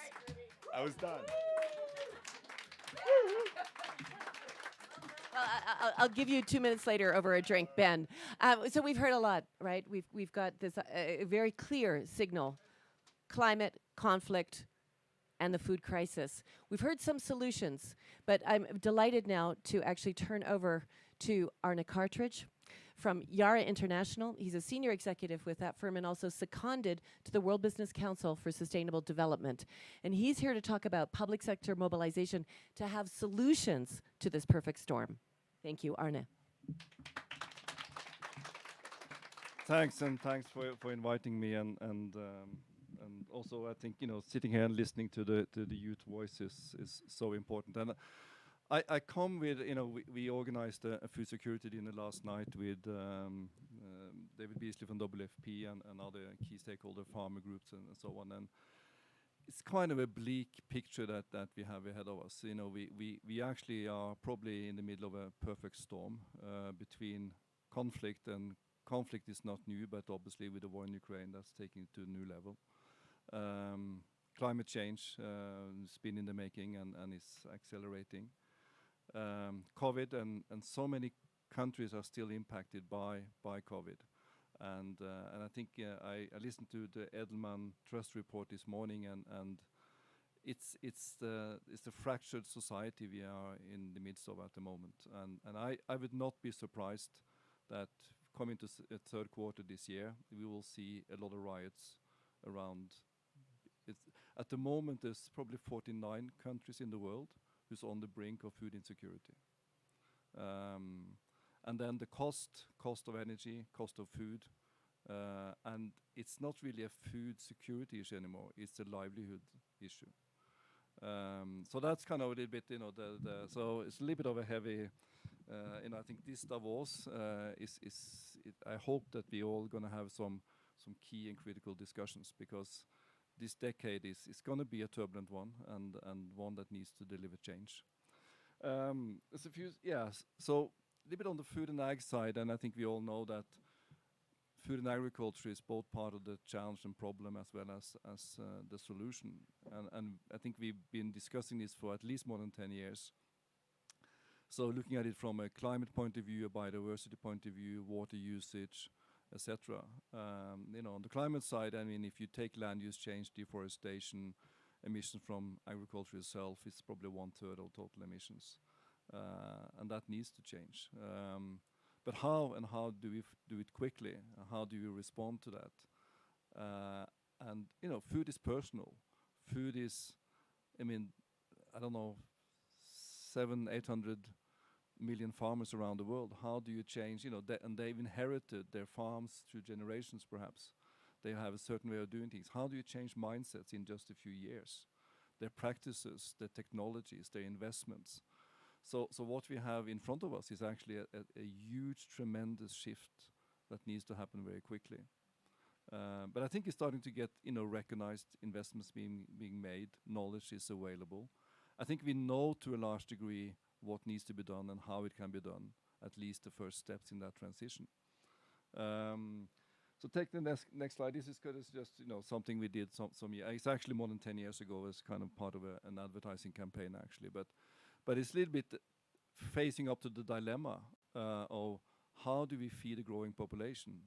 I was done. I'll give you 2 minutes later over a drink, Ben. So we've heard a lot, right? We've got this very clear signal: climate, conflict, and the food crisis. We've heard some solutions, but I'm delighted now to actually turn over to Arne Cartridge from Yara International. He's a senior executive with that firm and also seconded to the World Business Council for Sustainable Development. And he's here to talk about public sector mobilization to have solutions to this perfect storm. Thank you, Arne. Thanks, and thanks for inviting me, and also I think sitting here and listening to the youth voices is so important. And I come with we organized a food security dinner last night with David Beasley from WFP and other key stakeholder farmer groups and so on. And it's kind of a bleak picture that we have ahead of us. We actually are probably in the middle of a perfect storm between conflict, and conflict is not new, but obviously with the war in Ukraine, that's taking it to a new level. Climate change has been in the making and is accelerating. COVID and so many countries are still impacted by COVID. And I think I listened to the Edelman Trust report this morning, and it's the fractured society we are in the midst of at the moment, and I would not be surprised that coming to third quarter this year we will see a lot of riots around. It's at the moment there's probably 49 countries in the world who's on the brink of food insecurity, and then the cost of energy, cost of food, and it's not really a food security issue anymore. It's a livelihood issue. So that's kind of a little bit, so it's a little bit of a heavy, I think this Davos I hope that we all going to have some key and critical discussions, because this decade is going to be a turbulent one, and one that needs to deliver change. There's a few, so a little bit on the food and ag side, and I think we all know that food and agriculture is both part of the challenge and problem as well as the solution. And I think we've been discussing this for at least more than 10 years. So looking at it from a climate point of view, a biodiversity point of view, water usage, etc. On the climate side, I mean, if you take land use change, deforestation, emissions from agriculture itself, it's probably 1/3 of total emissions. And that needs to change. But how do we do it quickly? How do you respond to that? And food is personal. Food is, I mean, I don't know, 700-800 million farmers around the world. How do you change? And they've inherited their farms through generations, perhaps. They have a certain way of doing things. How do you change mindsets in just a few years? Their practices, their technologies, their investments. So what we have in front of us is actually a huge, tremendous shift that needs to happen very quickly. But I think it's starting to get recognized, investments being made, knowledge is available. I think we know to a large degree what needs to be done and how it can be done, at least the first steps in that transition. So take the next slide. This is just something we did some years. It's actually more than 10 years ago as kind of part of an advertising campaign actually, but it's a little bit facing up to the dilemma of how do we feed a growing population?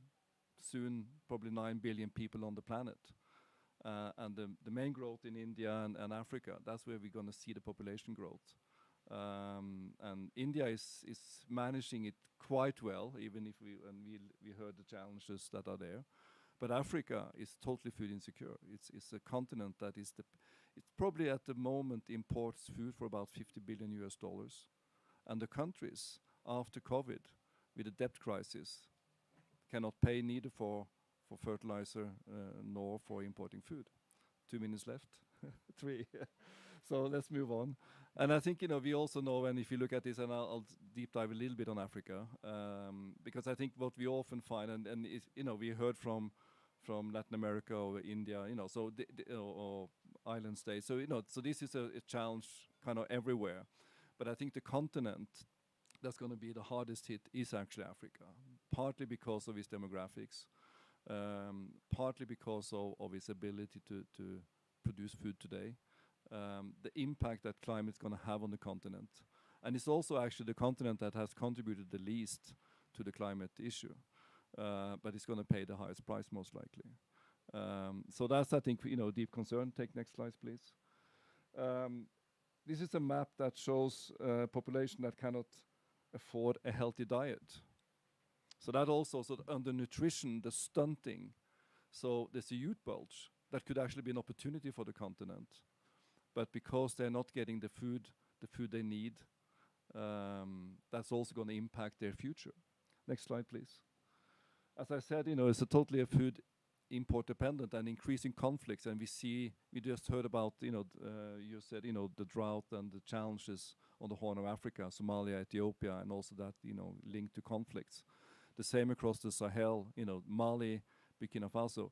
Soon, probably 9 billion people on the planet. And the main growth in India and Africa, that's where we're going to see the population growth. And India is managing it quite well, even if we heard the challenges that are there. But Africa is totally food insecure. It's a continent that it's probably at the moment imports food for about $50 billion. And the countries after COVID with the debt crisis cannot pay neither for fertilizer nor for importing food. 2 minutes left, 3. So let's move on. And I think, we also know, and if you look at this, and I'll deep dive a little bit on Africa, because I think what we often find, and is, we heard from Latin America or India, so or island states. So, so this is a challenge kind of everywhere. But I think the continent that's going to be the hardest hit is actually Africa, partly because of its demographics, partly because of its ability to produce food today, the impact that climate is going to have on the continent. And it's also actually the continent that has contributed the least to the climate issue, but it's going to pay the highest price most likely. So that's, I think, deep concern. Take next slide, please. This is a map that shows a population that cannot afford a healthy diet. So that also, so under nutrition, the stunting, so there's a youth bulge that could actually be an opportunity for the continent. But because they're not getting the food they need, that's also going to impact their future. Next slide, please. As I said, it's a totally a food import dependent and increasing conflicts, and we just heard about, you said, the drought and the challenges on the Horn of Africa, Somalia, Ethiopia, and also that, linked to conflicts. The same across the Sahel, Mali, Burkina Faso.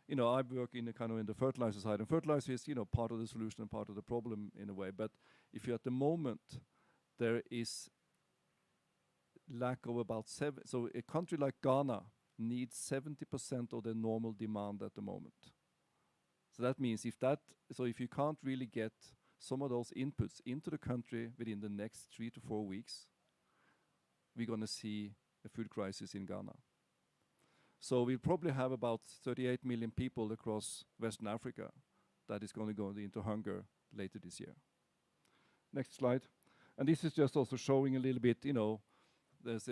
I work in the fertilizer side, and fertilizer is, part of the solution and part of the problem in a way. But if you at the moment, there is lack of about 7, so a country like Ghana needs 70% of the normal demand at the moment. So that means if you can't really get some of those inputs into the country within the next 3 to 4 weeks, we're going to see a food crisis in Ghana. So we'll probably have about 38 million people across Western Africa that is going to go into hunger later this year. Next slide. And this is just also showing a little bit, there's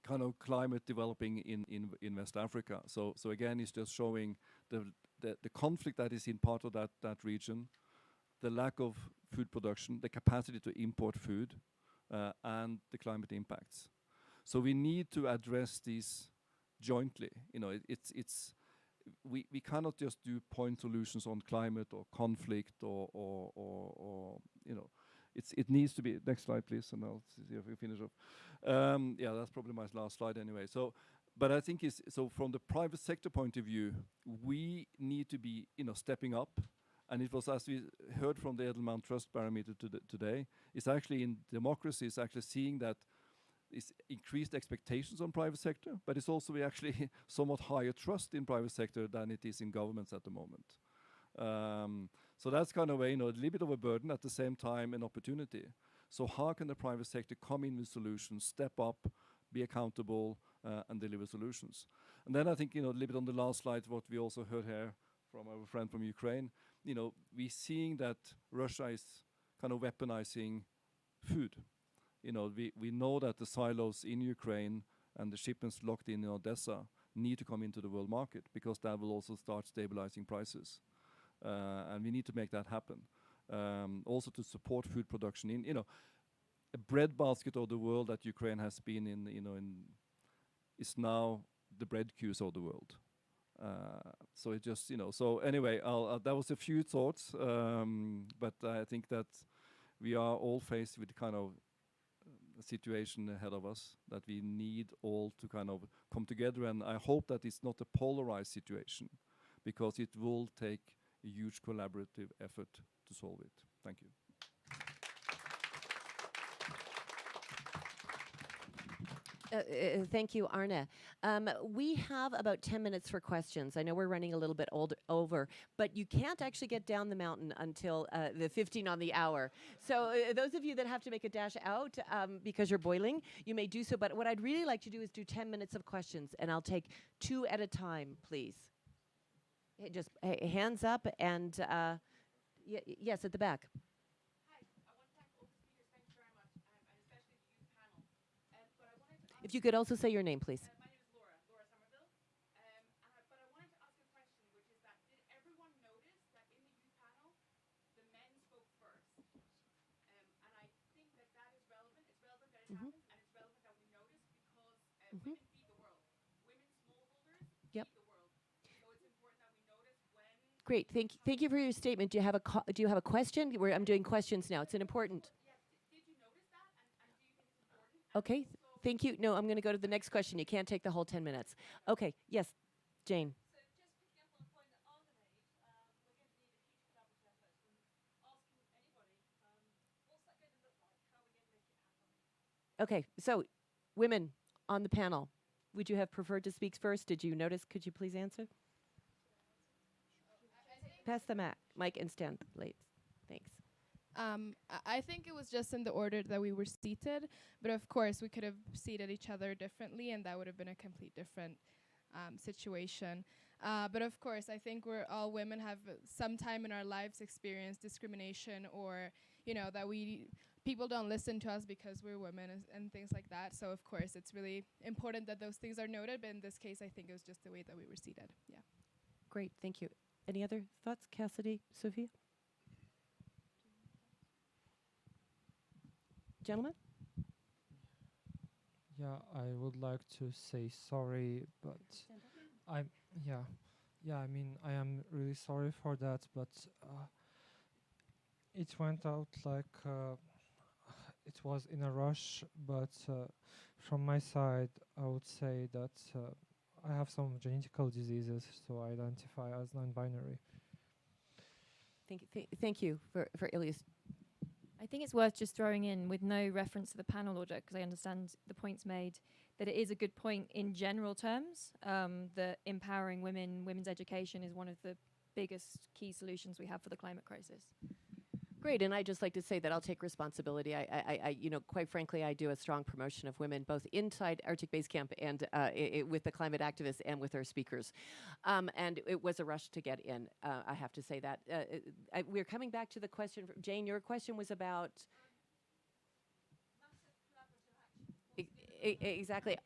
kind of climate developing in West Africa. So again, it's just showing the conflict that is in part of that region, the lack of food production, the capacity to import food, and the climate impacts. So we need to address these jointly. We cannot just do point solutions on climate or conflict or it needs to be. Next slide, please, and I'll see if we finish off. Yeah, that's probably my last slide anyway. So, but I think from the private sector point of view, we need to be stepping up. And it was, as we heard from the Edelman Trust Barometer today, it's actually in democracy, it's actually seeing that it's increased expectations on private sector, but it's also actually somewhat higher trust in private sector than it is in governments at the moment. So that's kind of a little bit of a burden, at the same time an opportunity. So how can the private sector come in with solutions, step up, be accountable, and deliver solutions? And then I think, a little bit on the last slide, what we also heard here from our friend from Ukraine, we're seeing that Russia is kind of weaponizing food. We know that the silos in Ukraine and the shipments locked in Odessa need to come into the world market, because that will also start stabilizing prices. And we need to make that happen. Also to support food production in, a breadbasket of the world that Ukraine has been in, is now the bread queues of the world. So it just, so anyway, that was a few thoughts, but I think that we are all faced with kind of a situation ahead of us that we need all to kind of come together, and I hope that it's not a polarized situation, because it will take a huge collaborative effort to solve it. Thank you. Thank you, Arne. We have about 10 minutes for questions. I know we're running a little bit over, but you can't actually get down the mountain until the 15 on the hour. So those of you that have to make a dash out because you're boiling, you may do so. But what I'd really like to do is do 10 minutes of questions, and I'll take 2 at a time, please. Just hands up, and yes, at the back. If you could also say your name, please. My name is Laura Somerville. But I wanted to ask a question, which is that did everyone notice that in the youth panel, the men spoke first? And I think that is relevant. It's relevant that it happens, and it's relevant that we notice, because women feed the world. Women smallholders feed the world. So it's important that we notice when. Great. Thank you for your statement. Do you have a question? I'm doing questions now. It's an important. Yeah. Did you notice that? And do you think it's important? Okay. Thank you. No, I'm going to go to the next question. You can't take the whole 10 minutes. Okay. Yes, Jane. So just picking up on a point that Arne made, we're going to need a huge collaborative effort, and asking anybody, what's that going to look like? How are we going to make it happen? Okay. So, women on the panel, would you have preferred to speak first? Did you notice? Could you please answer? Pass the mic and stand, please. Thanks. I think it was just in the order that we were seated, but of course we could have seated each other differently, and that would have been a complete different situation. But of course, I think we're all women have some time in our lives experienced discrimination, or that people don't listen to us because we're women and things like that. So of course, it's really important that those things are noted. But in this case, I think it was just the way that we were seated. Yeah. Great. Thank you. Any other thoughts, Cassidy, Sophia? Gentlemen? Yeah, I would like to say sorry, but I mean, I am really sorry for that, but it went out like it was in a rush, but from my side, I would say that I have some genetical diseases, so I identify as non-binary. Thank you for Elias. I think it's worth just throwing in, with no reference to the panel order, because I understand the points made, that it is a good point in general terms, that empowering women's education is one of the biggest key solutions we have for the climate crisis. Great, and I'd just like to say that I'll take responsibility. You know, quite frankly, I do a strong promotion of women, both inside Arctic Base Camp and with the climate activists and with our speakers. And it was a rush to get in, I have to say that. We're coming back to the question, Jane, your question was about... Exactly.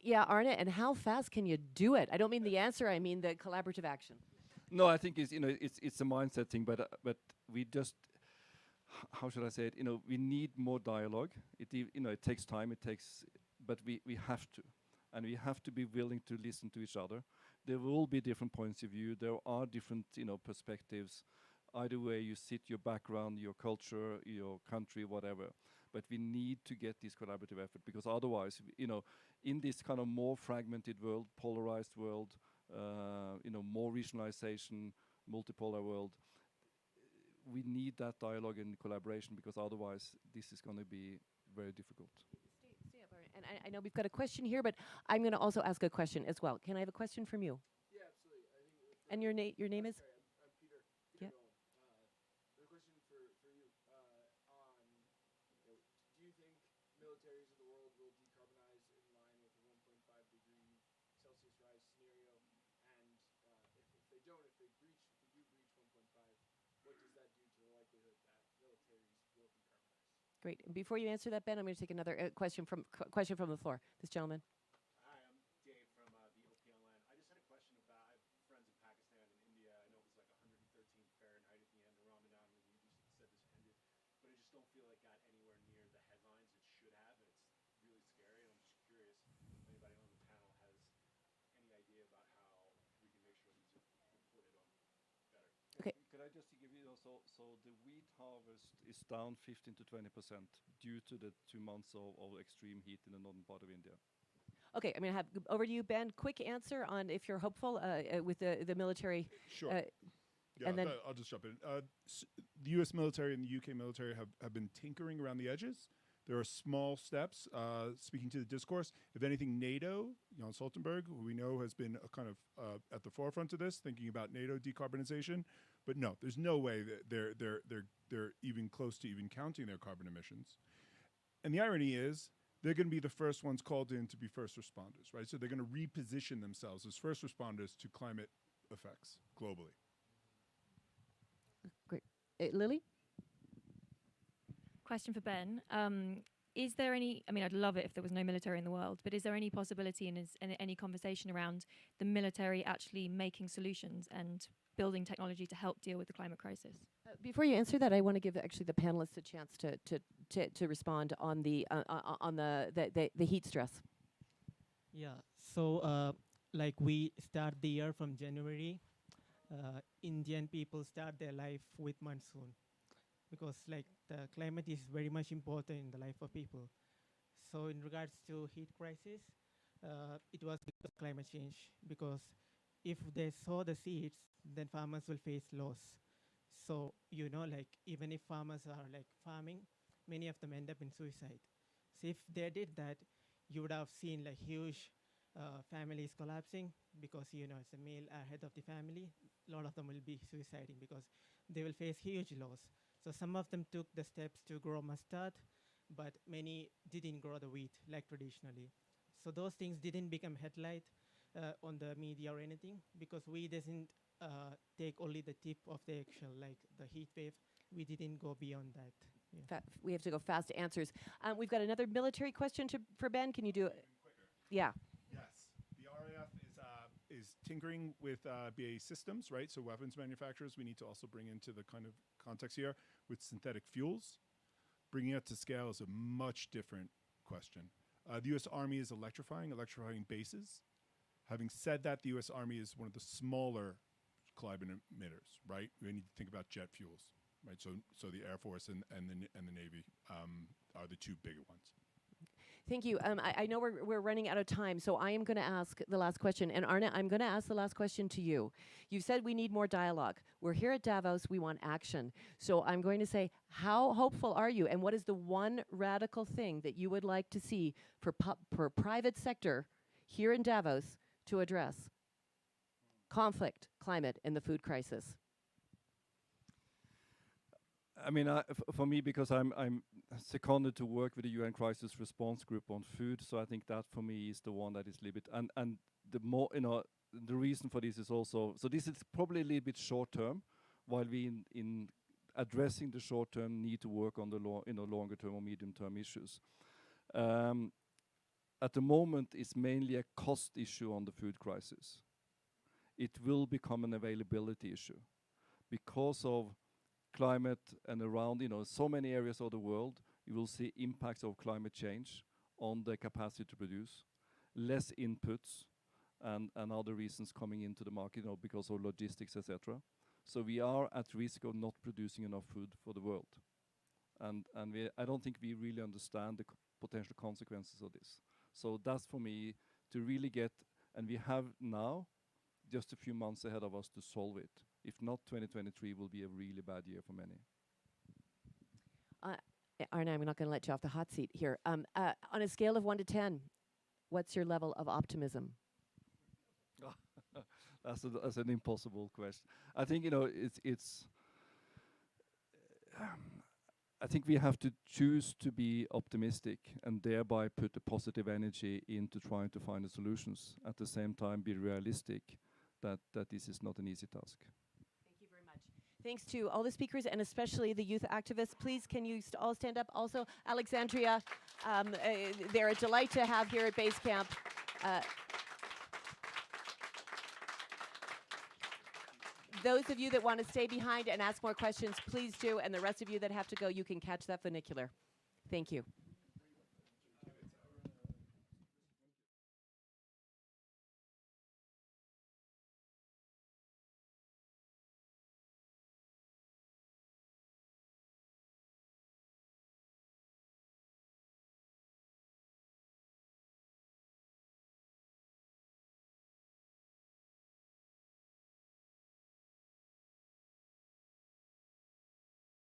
Yeah, Arne, and how fast can you do it? I don't mean the answer, I mean the collaborative action. No, I think it's a mindset thing, but we just, how should I say it? We need more dialogue. It takes time. But we have to, and we have to be willing to listen to each other. There will be different points of view. There are different perspectives. Either way, you sit, your background, your culture, your country, whatever. But we need to get this collaborative effort, because otherwise, in this kind of more fragmented world, polarized world. More regionalization, multipolar world. We need that dialogue and collaboration, because otherwise this is going to be very difficult. Stay up, Arne. And I know we've got a question here, but I'm going to also ask a question as well. Can I have a question from you? Yeah, absolutely. I think and your name is? Sorry, I'm Peter. Yeah. The question for you do you think militaries of the world will decarbonize in line with the 1.5 degree Celsius rise scenario? If they don't, if we do breach 1.5, what does that do to the likelihood that militaries will decarbonize? Great. And before you answer that, Ben, I'm going to take another question from the floor. This gentleman. Hi, I'm Dave from the OPL land. I just had a question about, I have friends in Pakistan and India. I know it was like 113 Fahrenheit at the end of Ramadan when you said this ended, but I just don't feel it got anywhere near the headlines it should have, and it's really scary. And I'm just curious if anybody on the panel has any idea about how we can make sure these are reported on better. Okay. Could I just give you so the wheat harvest is down 15 to 20% due to the 2 months of extreme heat in the northern part of India. Okay, I'm going to have over to you, Ben. Quick answer on if you're hopeful with the military. Sure. Yeah, and then I'll just jump in. The U.S. military and the U.K. military have been tinkering around the edges. There are small steps. Speaking to the discourse, if anything, NATO, Jan Stoltenberg, who we know has been a kind of at the forefront of this, thinking about NATO decarbonization. But no, there's no way that they're even close to even counting their carbon emissions. And the irony is, they're going to be the first ones called in to be first responders, right? So they're going to reposition themselves as first responders to climate effects globally. Great. Lily? Question for Ben. Is there any, I mean, I'd love it if there was no military in the world, but is there any possibility and any conversation around the military actually making solutions and building technology to help deal with the climate crisis? Before you answer that, I want to give actually the panelists a chance to respond on the heat stress. Yeah. So like we start the year from January, Indian people start their life with monsoon, because like the climate is very much important in the life of people. So in regards to heat crisis, it was because of climate change, because if they sow the seeds, then farmers will face loss. So, like even if farmers are like farming, many of them end up in suicide. So if they did that, you would have seen like huge families collapsing, because, it's a male head of the family. A lot of them will be suiciding because they will face huge loss. So some of them took the steps to grow mustard, but many didn't grow the wheat like traditionally. So those things didn't become headlight on the media or anything, because we doesn't take only the tip of the eggshell, like the heat wave. We didn't go beyond that. Yeah. We have to go fast answers. We've got another military question for Ben. Can you do it? Yeah. Yes. The RAF is tinkering with BAE Systems, right? So weapons manufacturers, we need to also bring into the kind of context here with synthetic fuels. Bringing it to scale is a much different question. The U.S. Army is electrifying bases. Having said that, the U.S. Army is one of the smaller climate emitters, right? We need to think about jet fuels, right? So the Air Force and the Navy are the two bigger ones. Thank you. I know we're running out of time, so I am going to ask the last question. And Arne, I'm going to ask the last question to you. You said we need more dialogue. We're here at Davos. We want action. So I'm going to say, how hopeful are you? And what is the one radical thing that you would like to see for private sector here in Davos to address conflict, climate, and the food crisis? I mean, for me, because I'm seconded to work with the UN Crisis Response Group on food, so I think that for me is the one that is a little bit, and the more, the reason for this is also, so this is probably a little bit short term, while we in addressing the short term need to work on the longer term or medium term issues. At the moment, it's mainly a cost issue on the food crisis. It will become an availability issue because of climate and around, so many areas of the world. You will see impacts of climate change on the capacity to produce, less inputs, and other reasons coming into the market, because of logistics, etc. So we are at risk of not producing enough food for the world, and I don't think we really understand the potential consequences of this. So that's for me to really get, and we have now just a few months ahead of us to solve it. If not, 2023 will be a really bad year for many. Arne, I'm not going to let you off the hot seat here. On a scale of 1 to 10, what's your level of optimism? That's an impossible question. I think, it's I think we have to choose to be optimistic and thereby put the positive energy into trying to find the solutions. At the same time, be realistic that this is not an easy task. Thank you very much. Thanks to all the speakers and especially the youth activists. Please, can you all stand up? Also, Alexandria, they're a delight to have here at Basecamp. Those of you that want to stay behind and ask more questions, please do. And the rest of you that have to go, you can catch that funicular. Thank you.